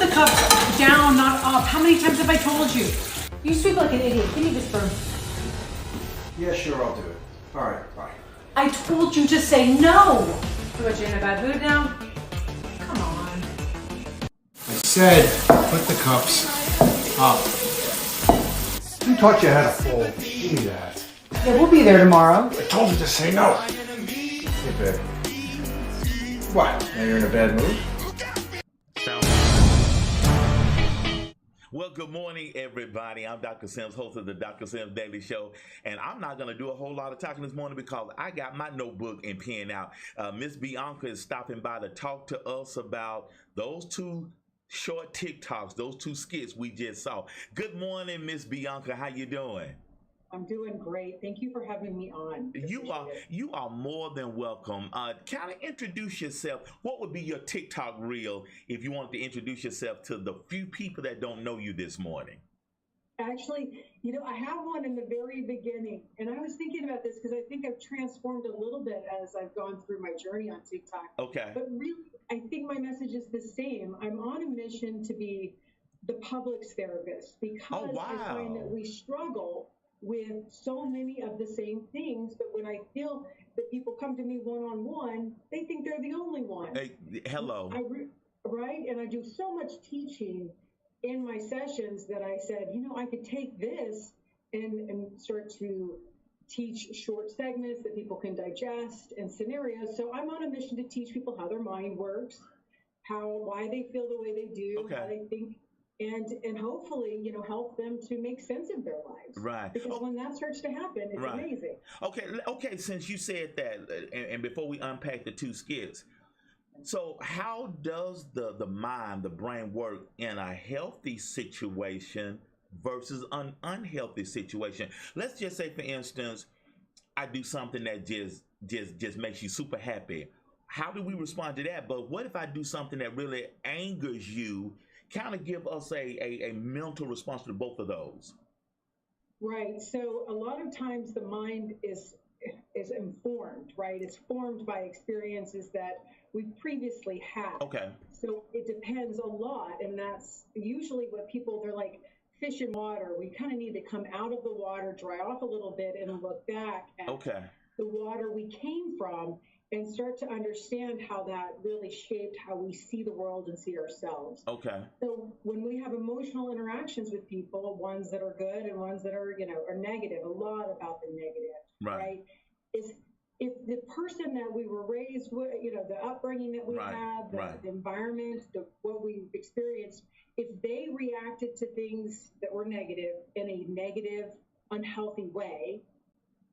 the cups down, not up. How many times have I told you? You sweep like an idiot. Give me this broom. Yeah, sure, I'll do it. All right, bye. I told you to say no. What, you in a bad mood now? Come on. I said, put the cups up. Who taught you how to fold? Give me that. Yeah, we'll be there tomorrow. I told you to say no. Hey, babe. What? Now you're in a bad mood? Well, good morning, everybody. I'm Dr. Sims, host of the Dr. Sims Daily Show, and I'm not going to do a whole lot of talking this morning because I got my notebook and pen out. Miss Bianca is stopping by to talk to us about those two short TikToks, those two skits we just saw. Good morning, Miss Bianca. How you doing? I'm doing great. Thank you for having me on. You are more than welcome. Kind of introduce yourself. What would be your TikTok reel if you wanted to introduce yourself to the few people that don't know you this morning? Actually, I have one in the very beginning, and I was thinking about this because I think I've transformed a little bit as I've gone through my journey on TikTok. Okay. But really, I think my message is the same. I'm on a mission to be the public's therapist because I find that we struggle with so many of the same things, but when I feel that people come to me one-on-one, they think they're the only one. Hey, hello. Right? And I do so much teaching in my sessions that I said, I could take this and start to teach short segments that people can digest and scenarios. So I'm on a mission to teach people how their mind works, why they feel the way they do, how they think, and hopefully, help them to make sense of their lives. Right. Because when that starts to happen, it's amazing. Okay. Since you said that, and before we unpack the two skits, so how does the mind, the brain work in a healthy situation versus an unhealthy situation? Let's just say, for instance, I do something that just makes you super happy. How do we respond to that? But what if I do something that really angers you? Kind of give us a mental response to both of those. Right. So a lot of times the mind is informed, right? It's formed by experiences that we've previously had. Okay. So it depends a lot. And that's usually what they're like fish in water. We kind of need to come out of the water, dry off a little bit, and look back at the water we came from and start to understand how that really shaped how we see the world and see ourselves. Okay. So when we have emotional interactions with people, ones that are good and ones that are, are negative, a lot about the negative, right? Is if the person that we were raised with, the upbringing that we had, the environment, what we experienced, if they reacted to things that were negative in a negative, unhealthy way,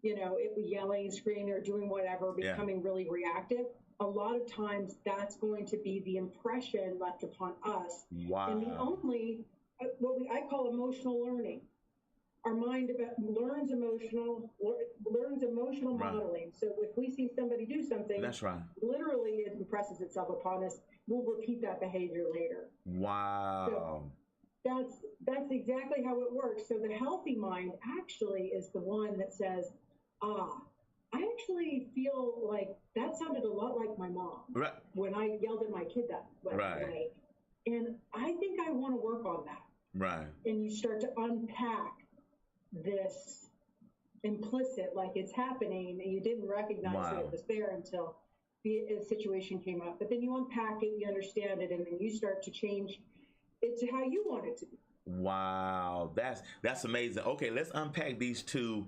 it was yelling, screaming, or doing whatever, becoming really reactive. A lot of times that's going to be the impression left upon us. Wow. And the only, I call emotional learning. Our mind learns emotional modeling. So if we see somebody do something, that's right. Literally it impresses itself upon us. We'll repeat that behavior later. Wow. So that's exactly how it works. So the healthy mind actually is the one that says, I actually feel like that sounded a lot like my mom when I yelled at my kid that way. And I think I want to work on that. Right. And you start to unpack this implicit, like it's happening, and you didn't recognize that it was there until the situation came up. But then you unpack it, you understand it, and then you start to change it to how you want it to be. Wow, that's amazing. Okay, let's unpack these two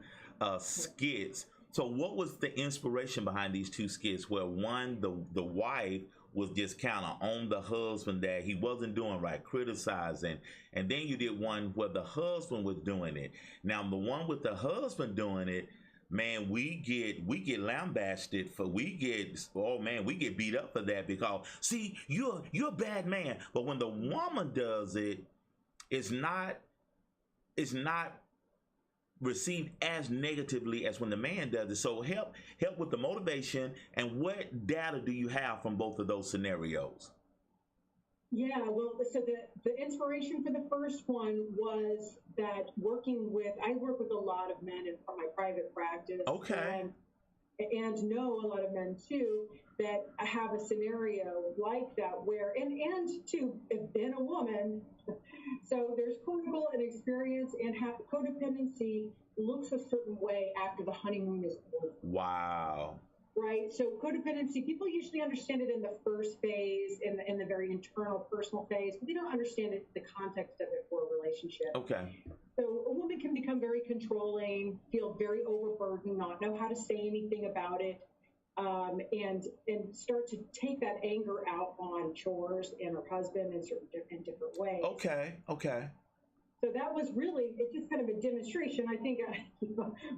skits. So what was the inspiration behind these two skits where one, the wife was just kind of on the husband that he wasn't doing right, criticizing, and then you did one where the husband was doing it. Now the one with the husband doing it, man, we get lambasted we get beat up for that because see, you're a bad man. But when the woman does it, it's not received as negatively as when the man does it. So help with the motivation, and what data do you have from both of those scenarios? Yeah, well, so the inspiration for the first one was that I work with a lot of men from my private practice. Okay. And know a lot of men too that have a scenario like that where, and to have been a woman, so there's clinical and experience, and codependency looks a certain way after the honeymoon is over. Wow. Right. So codependency, people usually understand it in the first phase, in the very internal personal phase, but they don't understand it, the context of it for a relationship. Okay. So a woman can become very controlling, feel very overburdened, not know how to say anything about it, and start to take that anger out on chores and her husband in different ways. Okay. Okay. So that was really, it's just kind of a demonstration. I think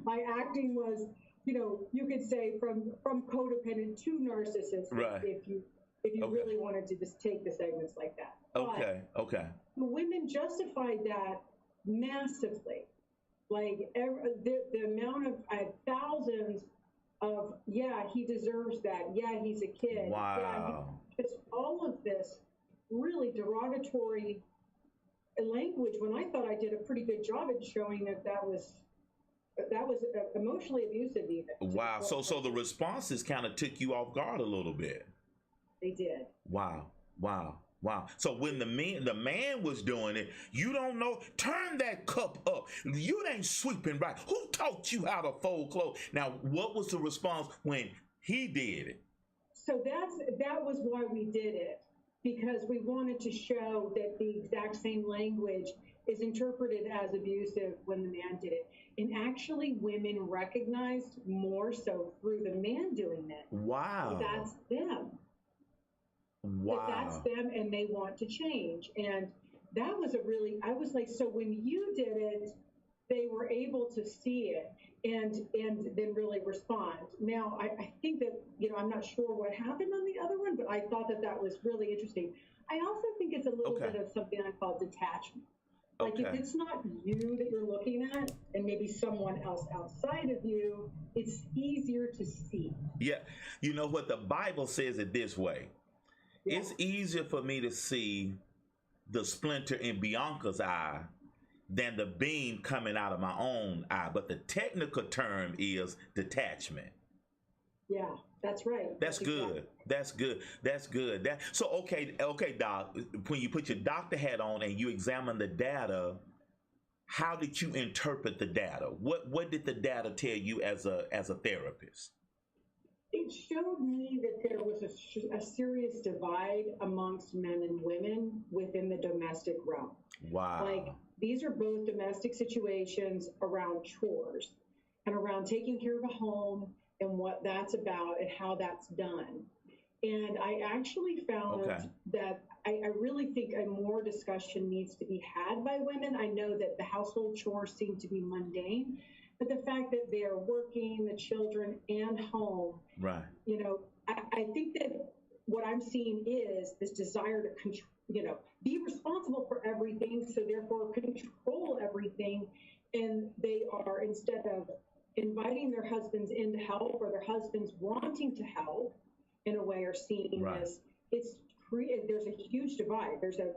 my acting was, you could say from codependent to narcissist, right, if you really wanted to just take the segments like that. Okay. Okay. Women justified that massively, like the amount of thousands of, yeah, he deserves that, yeah, he's a kid, wow, yeah, just all of this really derogatory language, when I thought I did a pretty good job at showing that was emotionally abusive even. Wow. So the responses kind of took you off guard a little bit. They did. Wow. Wow. Wow. So when the man was doing it, you don't know, turn that cup up. You ain't sweeping right. Who taught you how to fold clothes? Now, what was the response when he did it? So that was why we did it, because we wanted to show that the exact same language is interpreted as abusive when the man did it. And actually, women recognized more so through the man doing it. Wow. That's them. Wow. That's them, and they want to change. And that was I was like, so when you did it, they were able to see it and then really respond. Now, I think that, I'm not sure what happened on the other one, but I thought that was really interesting. I also think it's a little bit of something I call detachment. Like if it's not you that you're looking at and maybe someone else outside of you, it's easier to see. Yeah. You know what? The Bible says it this way. Yeah. It's easier for me to see the splinter in Bianca's eye than the beam coming out of my own eye. But the technical term is detachment. Yeah, that's right. That's good. That's good. That's good. So okay, Doc. When you put your doctor hat on and you examine the data, how did you interpret the data? What did the data tell you as a therapist? It showed me that there was a serious divide amongst men and women within the domestic realm. Wow. Like these are both domestic situations around chores and around taking care of a home and what that's about and how that's done. And I actually found that I really think a more discussion needs to be had by women. I know that the household chores seem to be mundane, but the fact that they are working, the children, and home, right? I think that what I'm seeing is this desire to be responsible for everything, so therefore control everything, and they are, instead of inviting their husbands in to help, or their husbands wanting to help in a way, or seeing this, there's a huge divide. There's a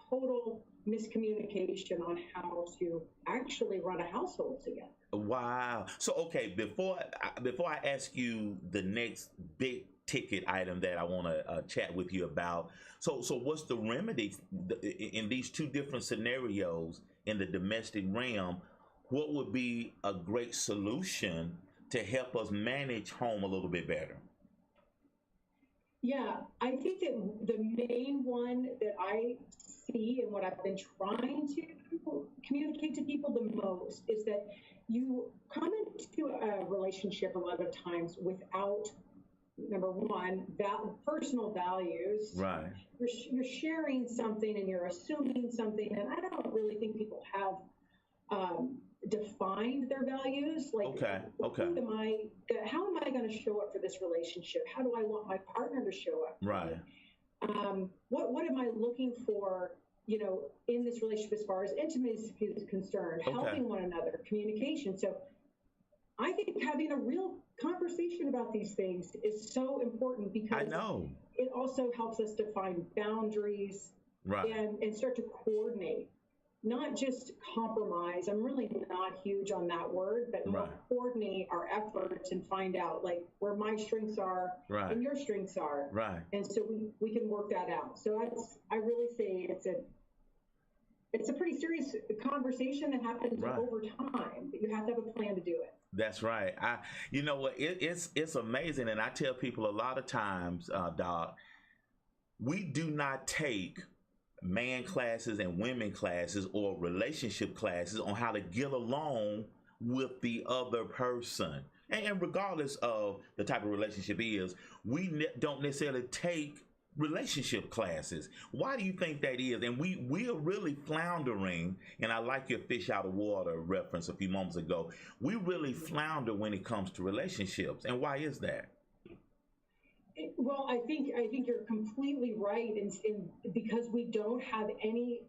total miscommunication on how to actually run a household together. Wow. So, okay, before I ask you the next big ticket item that I want to chat with you about, so what's the remedy in these two different scenarios in the domestic realm? What would be a great solution to help us manage home a little bit better? Yeah, I think that the main one that I see and what I've been trying to communicate to people the most is that you come into a relationship a lot of times without, number one, personal values. Right. You're sharing something and you're assuming something, and I don't really think people have defined their values. Like, how am I going to show up for this relationship? How do I want my partner to show up? Right. What am I looking for, in this relationship as far as intimacy is concerned, helping one another, communication. So I think having a real conversation about these things is so important, because it also helps us define boundaries, right, and start to coordinate. not just compromise. I'm really not huge on that word, but more coordinate our efforts and find out like where my strengths are and your strengths are. Right. And so we can work that out. So I really say it's a pretty serious conversation that happens over time, but you have to have a plan to do it. That's right. You know what? It's amazing, and I tell people a lot of times, Doc, we do not take man classes and women classes or relationship classes on how to get along with the other person. And regardless of the type of relationship it is, we don't necessarily take relationship classes. Why do you think that is? And we are really floundering, and I like your fish out of water reference a few moments ago. We really flounder when it comes to relationships. And why is that? Well, I think you're completely right, and because we don't have any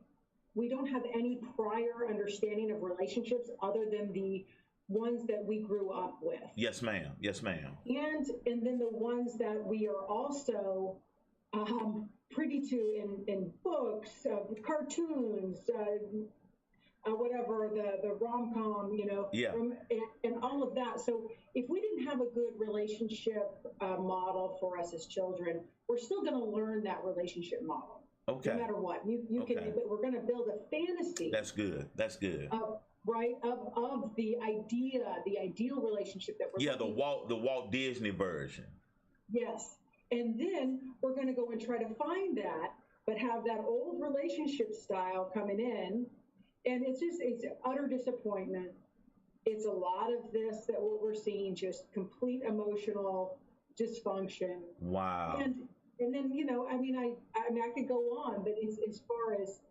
prior understanding of relationships other than the ones that we grew up with. Yes, ma'am. Yes, ma'am. And then the ones that we are also privy to in books, cartoons, whatever, the rom-com, and all of that. So if we didn't have a good relationship model for us as children, we're still going to learn that relationship model. Okay. No matter what. You can, but we're going to build a fantasy. That's good. That's good. Of the ideal relationship that we're the Walt Disney version. Yes. And then we're going to go and try to find that, but have that old relationship style coming in. And it's utter disappointment. It's a lot of this that what we're seeing, just complete emotional dysfunction. Wow. And then, I could go on, but as far as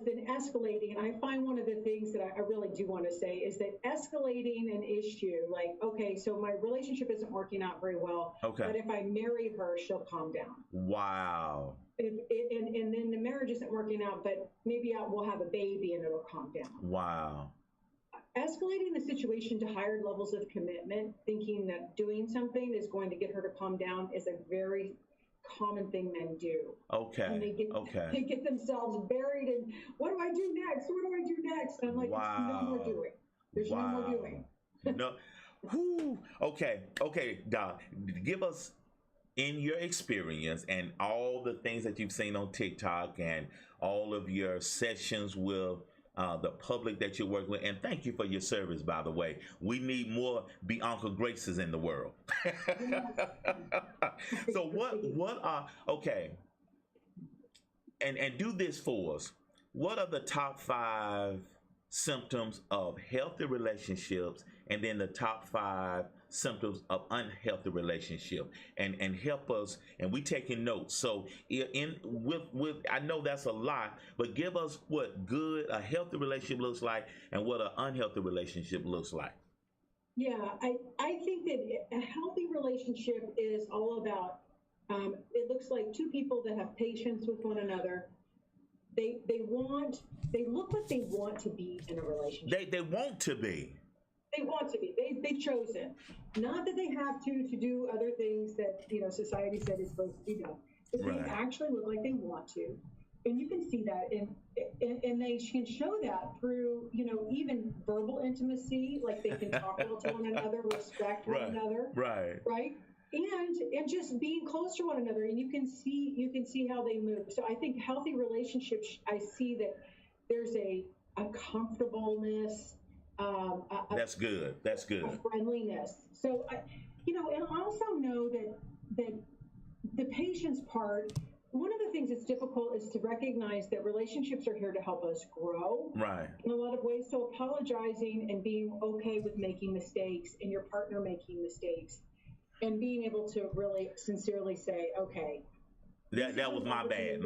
then escalating, I find one of the things that I really do want to say is that escalating an issue, like, okay, so my relationship isn't working out very well, but if I marry her, she'll calm down. Wow. And then the marriage isn't working out, but maybe we'll have a baby and it'll calm down. Wow. Escalating the situation to higher levels of commitment, thinking that doing something is going to get her to calm down, is a very common thing men do. Okay. And they get themselves buried in, what do I do next? What do I do next? And I'm like, wow. There's no more doing. There's no more doing. No. Whew. Okay, Doc, give us, in your experience and all the things that you've seen on TikTok and all of your sessions with the public that you're working with, and thank you for your service, by the way. We need more Bianca Graces in the world. So what are, and do this for us. What are the top 5 symptoms of healthy relationships, and then the top 5 symptoms of unhealthy relationship, and help us, and we taking notes. So with I know that's a lot, but give us what a healthy relationship looks like and what an unhealthy relationship looks like. Yeah, I think that a healthy relationship is all about, it looks like two people that have patience with one another. They look like they want to be in a relationship. They want to be. They want to be. They've chosen. Not that they have to do other things that society said is supposed to be done. But they actually look like they want to. And you can see that and they can show that through, even verbal intimacy, like they can talk well to one another, respect one another. Right. And just being close to one another, and you can see how they move. So I think healthy relationships, I see that there's a comfortableness. That's good. A friendliness. So and I also know that the patience part. One of the things that's difficult is to recognize that relationships are here to help us grow. Right. In a lot of ways. So apologizing and being okay with making mistakes and your partner making mistakes, and being able to really sincerely say, okay, that was my bad.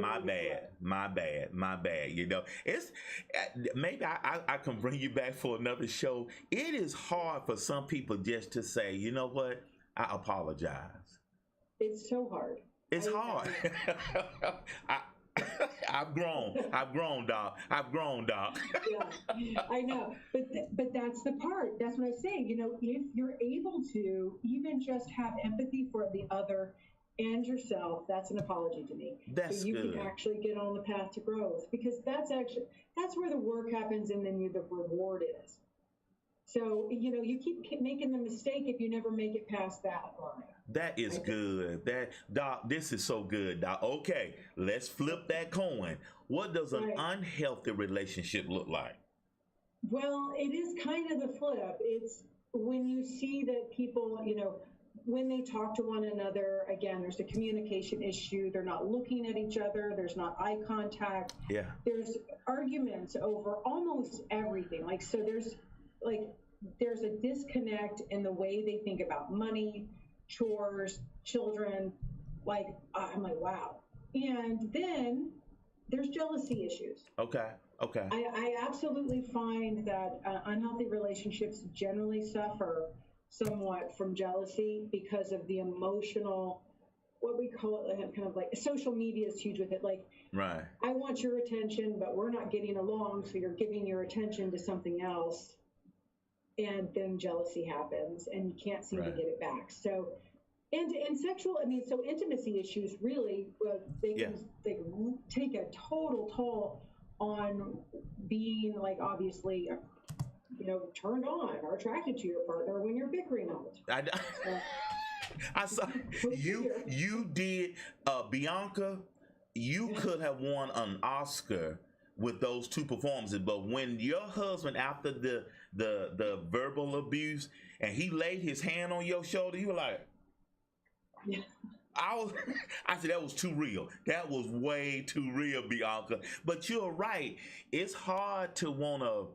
It's maybe I can bring you back for another show. It is hard for some people just to say, you know what, I apologize. It's so hard. It's hard. I've grown, Doc. Yeah, I know. But that's the part. That's what I'm saying. If you're able to even just have empathy for the other and yourself, that's an apology to me. That's so you good. can actually get on the path to growth, because that's where the work happens, and then the reward is. So, you keep making the mistake if you never make it past that line. That is good. Doc, this is so good, Doc. Okay, let's flip that coin. What does an unhealthy relationship look like? Well, it is kind of the flip. It's when you see that people, when they talk to one another, again, there's a communication issue. They're not looking at each other. There's not eye contact. Yeah. There's arguments over almost everything. There's a disconnect in the way they think about money, chores, children. I'm like, wow. And then there's jealousy issues. Okay. I absolutely find that unhealthy relationships generally suffer somewhat from jealousy because of the emotional, what we call it, kind of like social media is huge with it. Right. I want your attention, but we're not getting along, so you're giving your attention to something else. And then jealousy happens, and you can't seem to get it back. So, and so intimacy issues really, they can take a total toll on being obviously, turned on or attracted to your partner when you're bickering all the time. I saw you did, Bianca. You could have won an Oscar with those two performances, but when your husband, after the verbal abuse, and he laid his hand on your shoulder, you were like, yeah. I said that was too real. That was way too real, Bianca. But you're right. It's hard to want to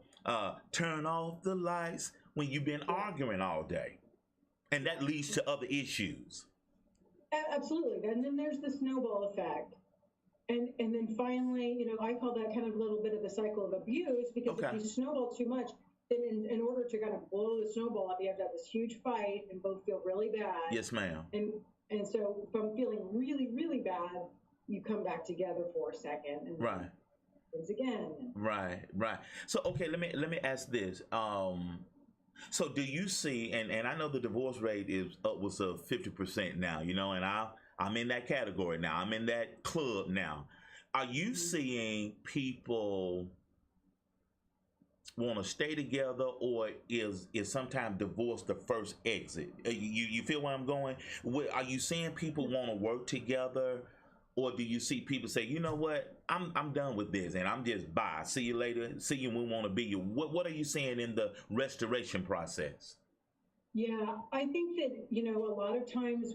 turn off the lights when you've been arguing all day, and that leads to other issues. Absolutely. And then there's the snowball effect. And then finally, I call that kind of a little bit of the cycle of abuse, because if you snowball too much, then in order to kind of blow the snowball up, you have to have this huge fight and both feel really bad. Yes, ma'am. And so from feeling really, really bad, you come back together for a second and then happens again. Right. So okay, let me ask this. So do you see, and I know the divorce rate is upwards of 50% now, and I'm in that category now. I'm in that club now. Are you seeing people want to stay together, or is sometimes divorce the first exit? You feel where I'm going? Are you seeing people want to work together, or do you see people say, you know what, I'm done with this and I'm just bye. See you later. See you when we want to be you. What are you seeing in the restoration process? Yeah, I think that, a lot of times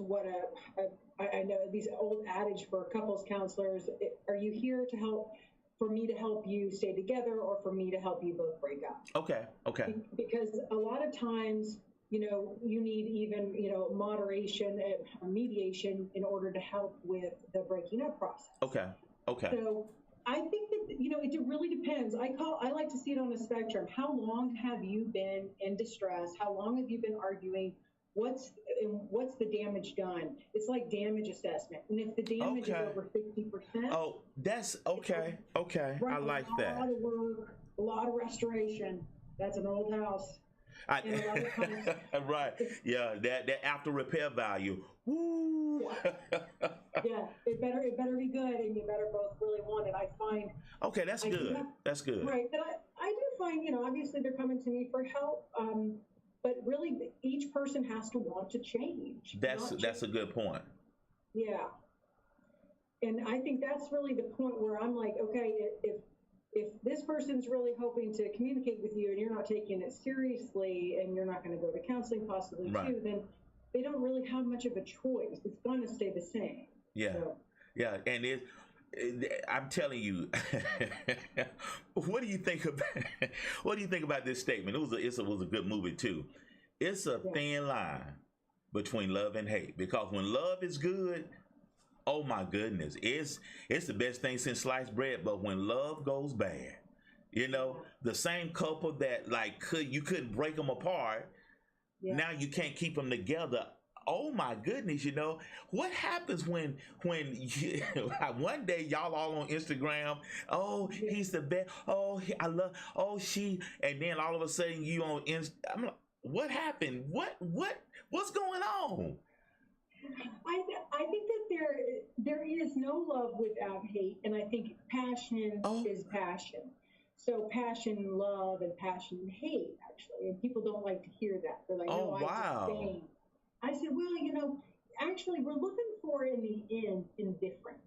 I know these old adage for couples counselors, are you here to help, for me to help you stay together, or for me to help you both break up? Okay. Because a lot of times, you need even, moderation and mediation in order to help with the breaking up process. Okay. So I think that, it really depends. I like to see it on a spectrum. How long have you been in distress? How long have you been arguing? What's the damage done? It's like damage assessment. And if the damage is over 50%. Oh, that's okay. I like that. A lot of work, a lot of restoration. That's an old house. Right. Yeah, that after repair value. Woo. Yeah, it better be good, and you better both really want it. I find. Okay, that's good. That's good. Right, but I do find, obviously they're coming to me for help, but really each person has to want to change. That's a good point. Yeah, and I think that's really the point where I'm like, okay, if this person's really hoping to communicate with you and you're not taking it seriously, and you're not going to go to counseling possibly too, then they don't really have much of a choice. It's going to stay the same. Yeah. So. Yeah. And I'm telling you, what do you think about this statement? It was a good movie too. It's a thin line between love and hate, because when love is good, oh my goodness, it's the best thing since sliced bread. But when love goes bad, the same couple that you couldn't break them apart. Yeah. Now you can't keep them together. Oh my goodness, what happens when one day y'all all on Instagram, he's the best, I love, she, and then all of a sudden you on I'm like, what happened? What's going on? I think that there is no love without hate, and I think passion is passion. So passion and love and passion and hate, actually, and people don't like to hear that. They're like, no, I disdain. I said, well, actually, we're looking for in the end indifference.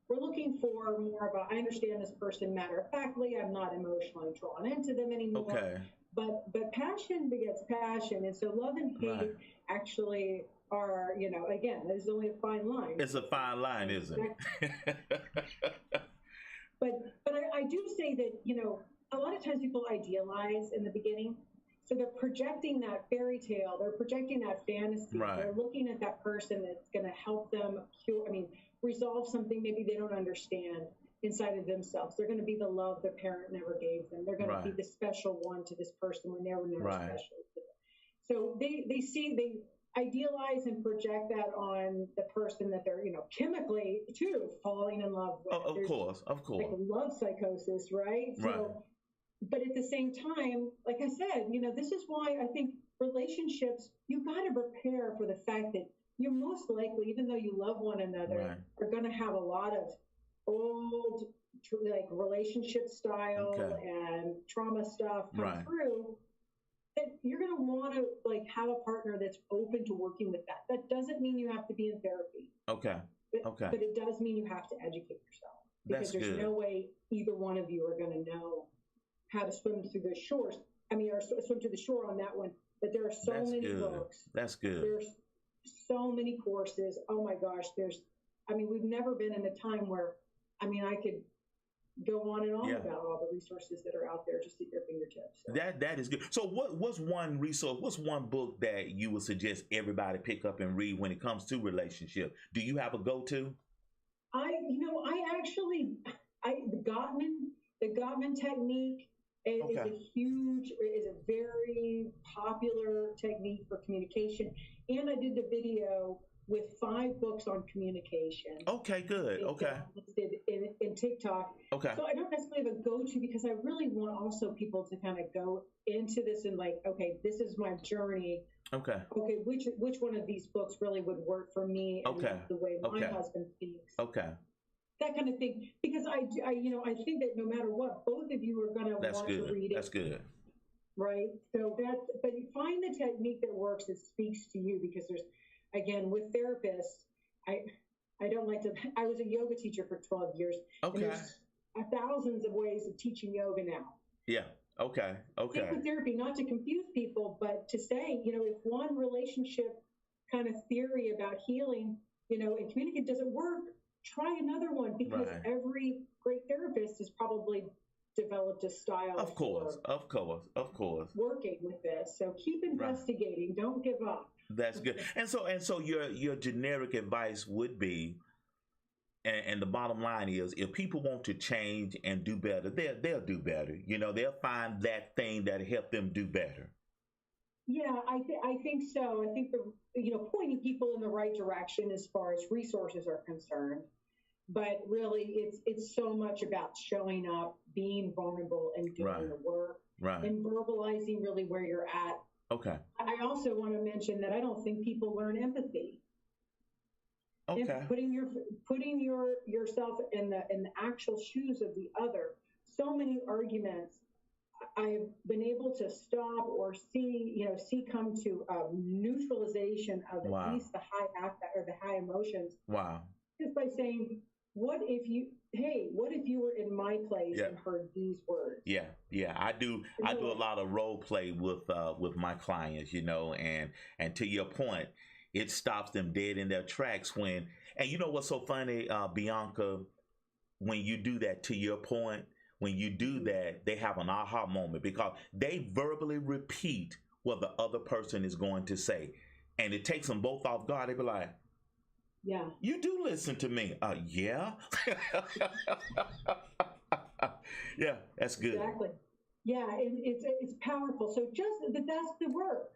We're looking for more of a, I understand this person matter of factly. I'm not emotionally drawn into them anymore. Okay. But passion begets passion, and so love and hate actually are, again, there's only a fine line. It's a fine line, isn't it? But I do say that, a lot of times people idealize in the beginning. So they're projecting that fairy tale, they're projecting that fantasy. Right. They're looking at that person that's going to help them resolve something maybe they don't understand inside of themselves. They're going to be the love their parent never gave them. They're going to be the special one to this person when they were never special to them. So they idealize and project that on the person that they're, chemically too falling in love with. Of course. Like love psychosis, right? So, but at the same time, like I said, this is why I think relationships, you've got to prepare for the fact that you're most likely, even though you love one another, are going to have a lot of old, like relationship style and trauma stuff come through. That you're going to want to have a partner that's open to working with that. That doesn't mean you have to be in therapy. But it does mean you have to educate yourself, because there's no way either one of you are going to know how to swim through the shores. Or swim to the shore on that one. But there are so many books. That's good. There's so many courses. Oh my gosh, we've never been in a time where, I could go on and on about all the resources that are out there just at your fingertips. So. That is good. So what's one resource, what's one book that you would suggest everybody pick up and read when it comes to relationship? Do you have a go-to? The Gottman technique is a very popular technique for communication. And I did the video with 5 books on communication. Okay, good. Listed in TikTok. Okay. So I don't necessarily have a go-to, because I really want also people to kind of go into this and this is my journey. Okay, which one of these books really would work for me and the way my husband thinks. That kind of thing, because I think that no matter what, both of you are going to want to read it. That's good. Right. So but you find the technique that works, that speaks to you, because there's, again, with therapists, I don't like to, I was a yoga teacher for 12 years. Okay. And there's thousands of ways of teaching yoga now. Yeah. Okay. Same with therapy, not to confuse people, but to say, if one relationship kind of theory about healing, and communicate doesn't work, try another one, because every great therapist has probably developed a style. Of course. Working with this. So keep investigating. Don't give up. That's good. And so your generic advice would be, and the bottom line is, if people want to change and do better, they'll do better. They'll find that thing that'll help them do better. Yeah, I think so. I think pointing people in the right direction as far as resources are concerned. But really, it's so much about showing up, being vulnerable, and doing the work, and verbalizing really where you're at. Okay. I also want to mention that I don't think people learn empathy. Okay. And putting yourself in the actual shoes of the other. So many arguments I've been able to stop or see come to a neutralization of at least the high affect or the high emotions. Wow. Just by saying, what if you were in my place and heard these words? Yeah. I do a lot of role play with my clients, and to your point, it stops them dead in their tracks and you know what's so funny, Bianca, when you do that, to your point, when you do that, they have an aha moment, because they verbally repeat what the other person is going to say, and it takes them both off guard. They be like, yeah, you do listen to me. Yeah. Yeah, that's good. Exactly. Yeah, it's powerful. So that's the work.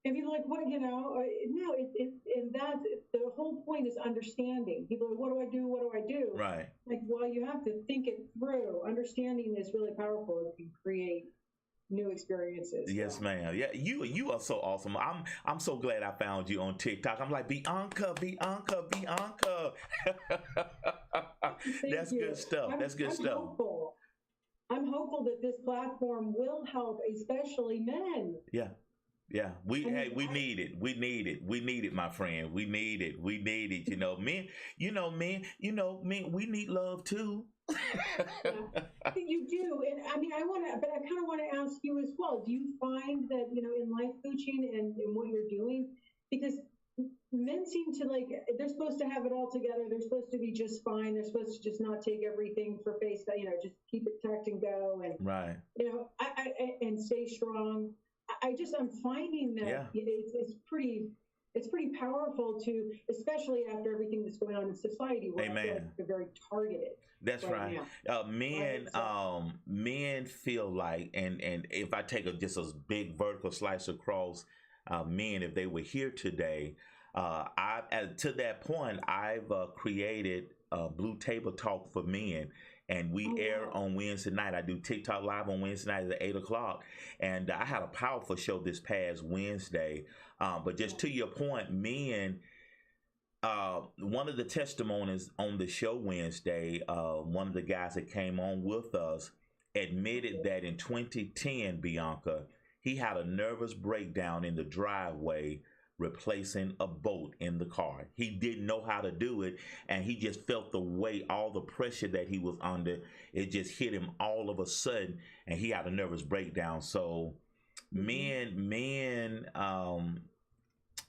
And people are like, what, no, and that's the whole point, is understanding. People are like, what do I do? What do I do? Right. Like, well, you have to think it through. Understanding is really powerful. It can create new experiences. Yes, ma'am. Yeah, you are so awesome. I'm so glad I found you on TikTok. I'm like, Bianca, Bianca, Bianca. That's you. good stuff. That's good stuff. Hopeful. I'm hopeful that this platform will help, especially men. Yeah. Yeah, we need it. We need it. We need it, my friend. We need it. We need it. Men, men, we need love too. Yeah, you do. And I mean, but I kind of want to ask you as well. Do you find that, in life coaching and what you're doing, because men seem to they're supposed to have it all together. They're supposed to be just fine. They're supposed to just not take everything for face value, just keep it tucked and go. And, right. And stay strong. I'm finding that it's pretty powerful to, especially after everything that's going on in society, where they're very targeted. That's right. Men feel like, and if I take just a big vertical slice across men, if they were here today, to that point, I've created Blue Table Talk for Men. And we air on Wednesday night. I do TikTok live on Wednesday night at 8 o'clock. And I had a powerful show this past Wednesday. But just to your point, men, one of the testimonies on the show Wednesday, one of the guys that came on with us admitted that in 2010, Bianca, he had a nervous breakdown in the driveway replacing a bolt in the car. He didn't know how to do it, and he just felt the weight, all the pressure that he was under. It just hit him all of a sudden, and he had a nervous breakdown. So men,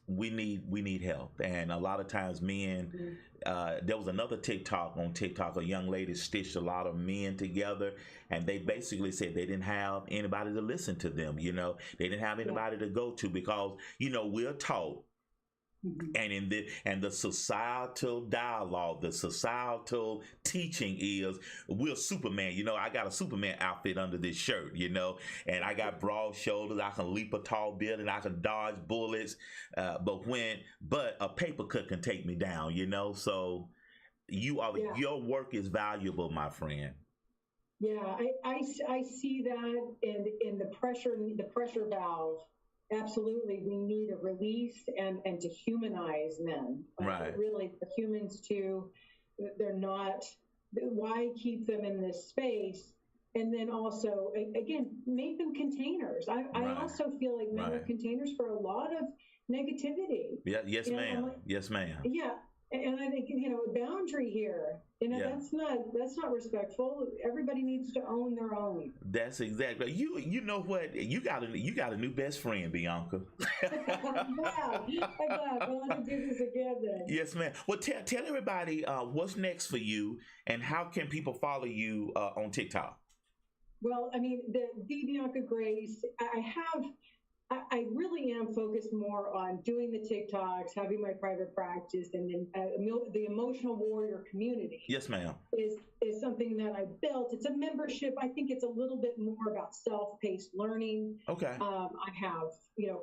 we need help. And a lot of times men, there was another TikTok, a young lady stitched a lot of men together, and they basically said they didn't have anybody to listen to them. They didn't have anybody to go to, because we're taught, and the societal dialogue, the societal teaching is we're Superman. I got a Superman outfit under this shirt, and I got broad shoulders. I can leap a tall building. I can dodge bullets. But a paper cut can take me down, So your work is valuable, my friend. Yeah, I see that in the pressure valve. Absolutely, we need a release and to humanize men. Right. Really, for humans too, they're not. Why keep them in this space? And then also, again, make them containers. I also feel like men are containers for a lot of negativity. Yeah. Yes, ma'am. Yes, ma'am. Yeah. And I think, boundary here, that's not respectful. Everybody needs to own their own. That's exactly. You know what? You got a new best friend, Bianca. I'm glad. Well, I'll do this again then. Yes, ma'am. Well, tell everybody what's next for you, and how can people follow you on TikTok? Well, I mean, the Bianca Grace, I really am focused more on doing the TikToks, having my private practice, and then the Emotional Warrior community. Yes, ma'am. Is something that I built. It's a membership. I think it's a little bit more about self-paced learning. Okay. I have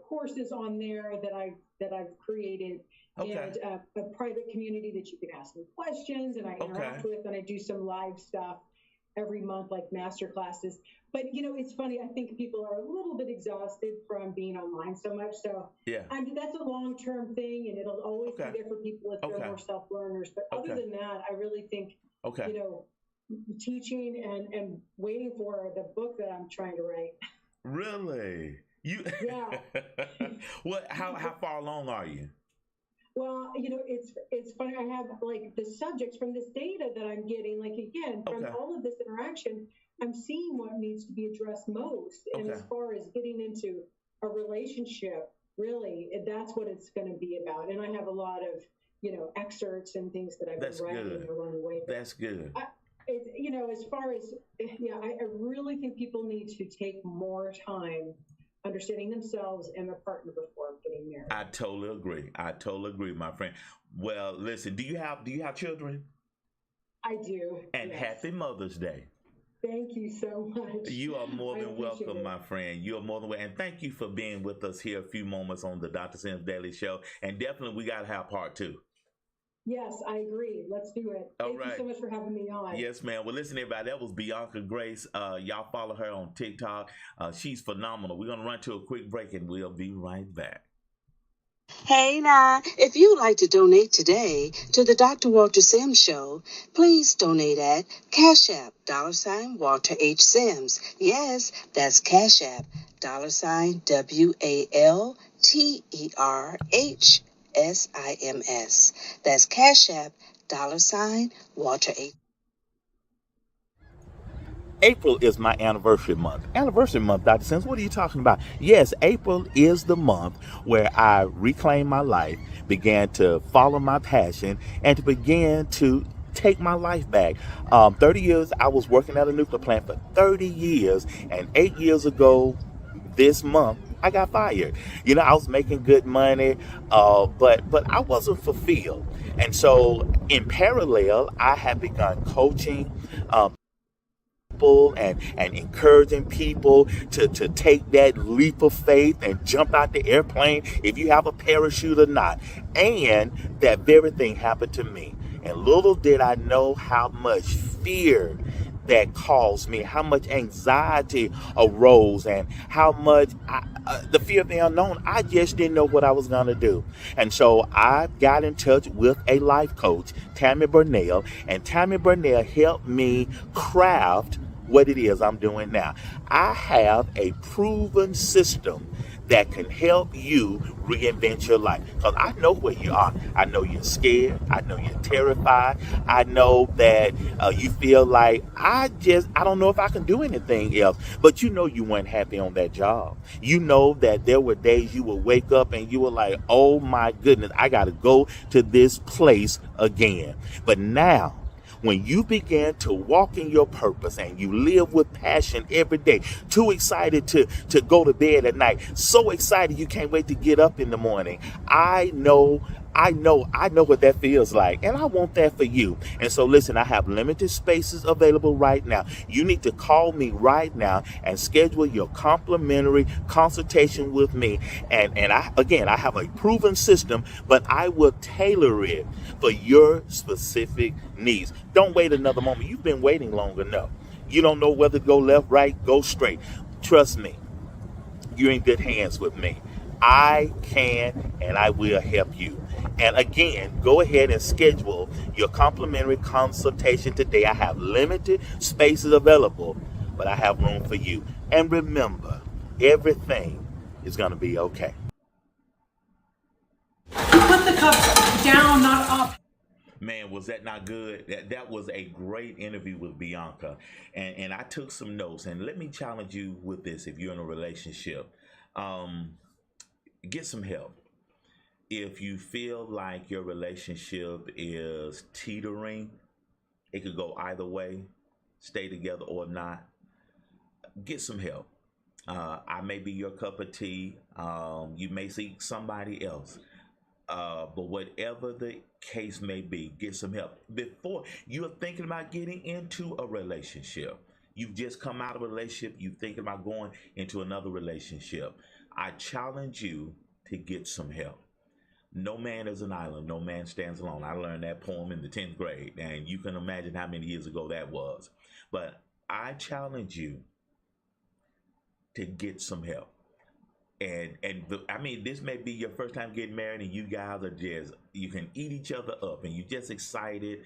courses on there that I've created, and a private community that you can ask me questions, and I interact with, and I do some live stuff every month, like master classes. But it's funny. I think people are a little bit exhausted from being online so much. So that's a long-term thing, and it'll always be there for people if they're more self-learners. But other than that, I really think teaching and waiting for the book that I'm trying to write. Really? Yeah. What? How far along are you? Well, it's funny. I have the subjects from this data that I'm getting, from all of this interaction, I'm seeing what needs to be addressed most. And as far as getting into a relationship, really, that's what it's going to be about. And I have a lot of, excerpts and things that I've been writing along the way. That's good. As far as, I really think people need to take more time understanding themselves and their partner before getting married. I totally agree, my friend. Well, listen, do you have children? I do. And Happy Mother's Day. Thank you so much. You are more than welcome, my friend. You are more than welcome. And thank you for being with us here a few moments on the Dr. Sims Daily Show. And definitely we got to have part 2. Yes, I agree. Let's do it. Thank you so much for having me on. Yes, ma'am. Well, listen, everybody, that was Bianca Grace. Y'all follow her on TikTok. She's phenomenal. We're going to run to a quick break and we'll be right back. Hey now, if you'd like to donate today to the Dr. Walter Sims Show, please donate at Cash App, $Walter H. Sims. Yes, that's Cash App, $WalterHSims. That's Cash App, $Walter H. April is my anniversary month. Anniversary month, Dr. Sims, what are you talking about? Yes, April is the month where I reclaimed my life, began to follow my passion, and to begin to take my life back. 30 years, I was working at a nuclear plant for 30 years, and 8 years ago this month, I got fired. You know, I was making good money, but I wasn't fulfilled. And so in parallel, I had begun coaching and encouraging people to take that leap of faith and jump out the airplane if you have a parachute or not. And that very thing happened to me. And little did I know how much fear that caused me, how much anxiety arose, and how much the fear of the unknown. I just didn't know what I was going to do. And so I got in touch with a life coach, Tammy Burnell, and Tammy Burnell helped me craft what it is I'm doing now. I have a proven system that can help you reinvent your life. Because I know where you are. I know you're scared. I know you're terrified. I know that you feel like, I don't know if I can do anything else. But you know you weren't happy on that job. You know that there were days you would wake up and you were like, oh my goodness, I got to go to this place again. But now, when you begin to walk in your purpose and you live with passion every day, too excited to go to bed at night, so excited you can't wait to get up in the morning. I know what that feels like, and I want that for you. And so listen, I have limited spaces available right now. You need to call me right now and schedule your complimentary consultation with me. And I have a proven system, but I will tailor it for your specific needs. Don't wait another moment. You've been waiting long enough. You don't know whether to go left, right, go straight. Trust me, you're in good hands with me. I can and I will help you. And again, go ahead and schedule your complimentary consultation today. I have limited spaces available, but I have room for you. And remember, everything is going to be okay. Put the cups down, not up. Man, was that not good? That was a great interview with Bianca. And I took some notes. And let me challenge you with this if you're in a relationship. Get some help. If you feel like your relationship is teetering, it could go either way, stay together or not. Get some help. I may be your cup of tea. You may seek somebody else. But whatever the case may be, get some help. Before you're thinking about getting into a relationship, you've just come out of a relationship, you're thinking about going into another relationship, I challenge you to get some help. No man is an island, no man stands alone. I learned that poem in the 10th grade, and you can imagine how many years ago that was. But I challenge you to get some help. And I mean, this may be your first time getting married, and you guys are you can eat each other up, and you're just excited.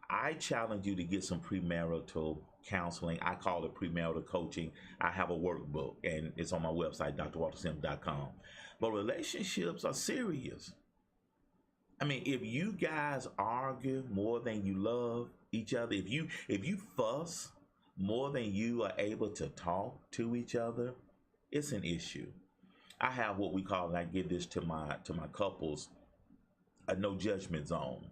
I challenge you to get some premarital counseling. I call it premarital coaching. I have a workbook, and it's on my website, drwaltersims.com. But relationships are serious. I mean, if you guys argue more than you love each other, if you fuss more than you are able to talk to each other, it's an issue. I have what we call, and I give this to my couples, a no judgment zone.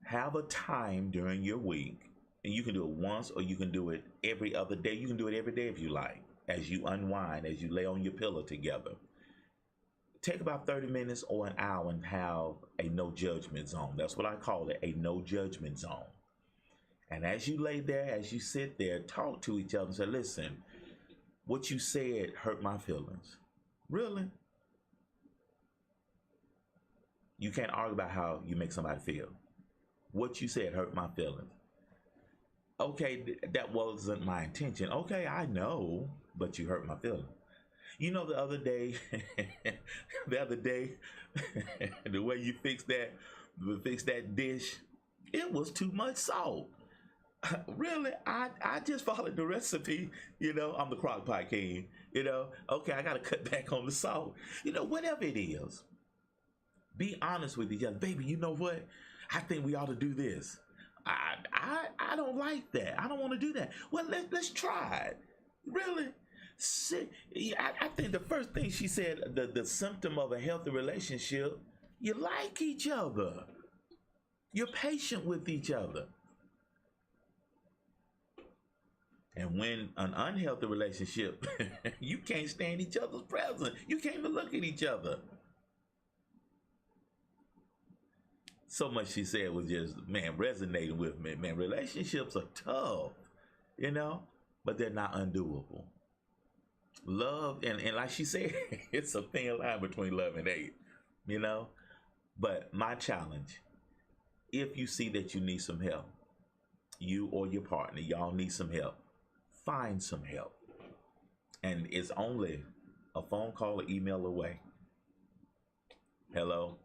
Have a time during your week, and you can do it once or you can do it every other day. You can do it every day if you like, as you unwind, as you lay on your pillow together. Take about 30 minutes or an hour and have a no judgment zone. That's what I call it, a no judgment zone. And as you lay there, as you sit there, talk to each other and say, listen, what you said hurt my feelings. Really? You can't argue about how you make somebody feel. What you said hurt my feelings. Okay, that wasn't my intention. Okay, I know, but you hurt my feelings. You know, the other day, the way you fix that dish, it was too much salt. Really, I just followed the recipe. You know, I'm the crock pot king. You know, okay, I got to cut back on the salt. You know, whatever it is, be honest with each other, baby. You know what? I think we ought to do this. I don't like that. I don't want to do that. Well, let's try it. Really. See, I think the first thing she said, the symptom of a healthy relationship, you like each other. You're patient with each other. And when an unhealthy relationship, you can't stand each other's presence. You can't even look at each other. So much she said was just, man, resonating with me. Man, relationships are tough, you know, but they're not undoable. Love, and like she said, it's a thin line between love and hate, you know. But my challenge, if you see that you need some help, you or your partner, y'all need some help, find some help. And it's only a phone call or email away. Hello.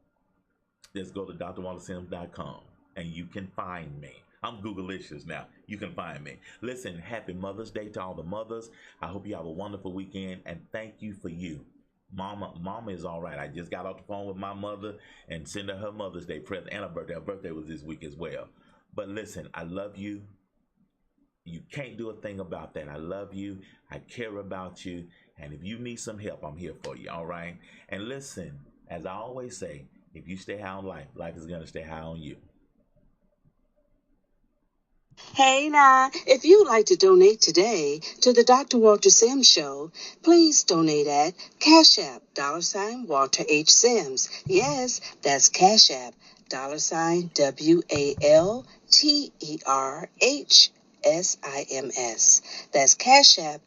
Just go to drwaltersims.com and you can find me. I'm Googleicious now. You can find me. Listen, happy Mother's Day to all the mothers. I hope you have a wonderful weekend, and thank you for you. Mama is all right. I just got off the phone with my mother and sent her Mother's Day present and her birthday. Her birthday was this week as well. But listen, I love you. You can't do a thing about that. I love you. I care about you. And if you need some help, I'm here for you. All right. And listen, as I always say, if you stay high on life, life is going to stay high on you. Hey now, if you'd like to donate today to the Dr. Walter Sims Show, please donate at Cash App, $Walter H. Sims. Yes, that's Cash App, $WALTERHSIMS. That's Cash App,